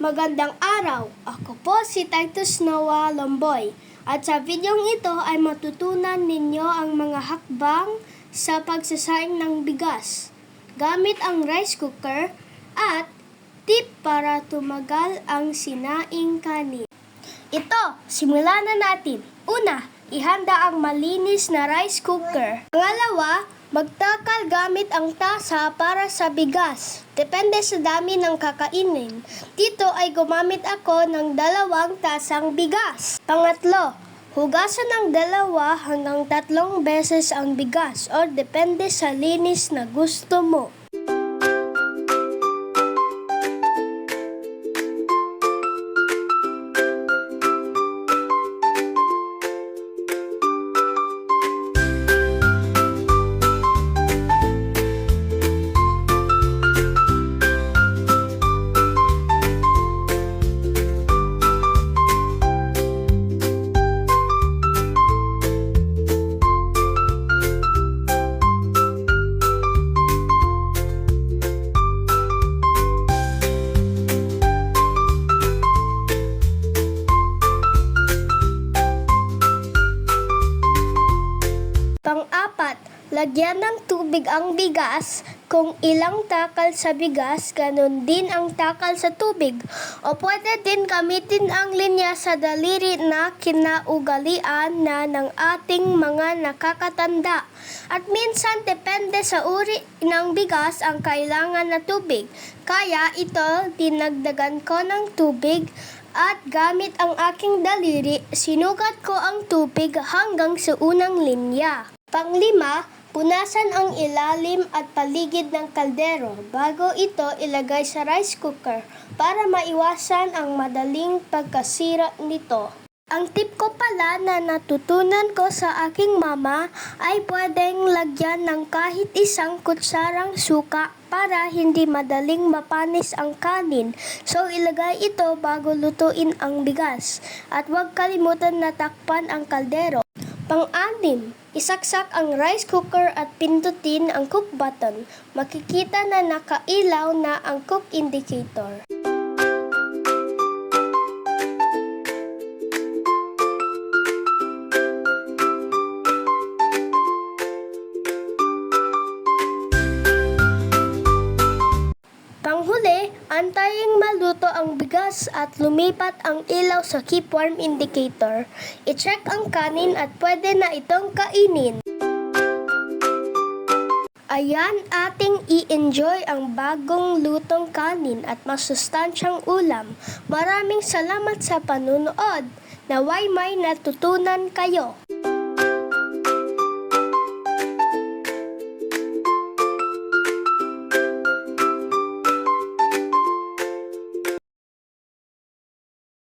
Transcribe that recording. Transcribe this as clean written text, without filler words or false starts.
Magandang araw! Ako po si Titus Noah Lomboy at sa videong ito ay matutunan ninyo ang mga hakbang sa pagsasaing ng bigas gamit ang rice cooker at tip para tumagal ang sinaing kanin. Ito, simulan na natin. Una, ihanda ang malinis na rice cooker. Pangalawa, magtakal gamit ang tasa para sa bigas. Depende sa dami ng kakainin. Dito ay gumamit ako ng 2 tasang bigas. Pangatlo, hugasan ng 2 hanggang 3 beses ang bigas o depende sa linis na gusto mo. Pang-apat, lagyan ng tubig ang bigas. Kung ilang takal sa bigas, ganun din ang takal sa tubig. O pwede din gamitin ang linya sa daliri na kinaugalian na ng ating mga nakakatanda. At minsan, depende sa uri ng bigas ang kailangan na tubig. Kaya ito, dinagdagan ko ng tubig. At gamit ang aking daliri, sinukat ko ang tubig hanggang sa unang linya. Pang-5, punasan ang ilalim at paligid ng kaldero bago ito ilagay sa rice cooker para maiwasan ang madaling pagkasira nito. Ang tip ko pala na natutunan ko sa aking mama ay pwedeng lagyan ng kahit 1 kutsarang suka para hindi madaling mapanis ang kanin. So ilagay ito bago lutuin ang bigas. At huwag kalimutan na takpan ang kaldero. Pang-6, isaksak ang rice cooker at pindutin ang cook button. Makikita na nakailaw na ang cook indicator. Panghuli, antayin maluto ang bigas at lumipat ang ilaw sa keep warm indicator. I-check ang kanin at pwede na itong kainin. Ayan, ating i-enjoy ang bagong lutong kanin at masustansyang ulam. Maraming salamat sa panunood. Naway may natutunan kayo.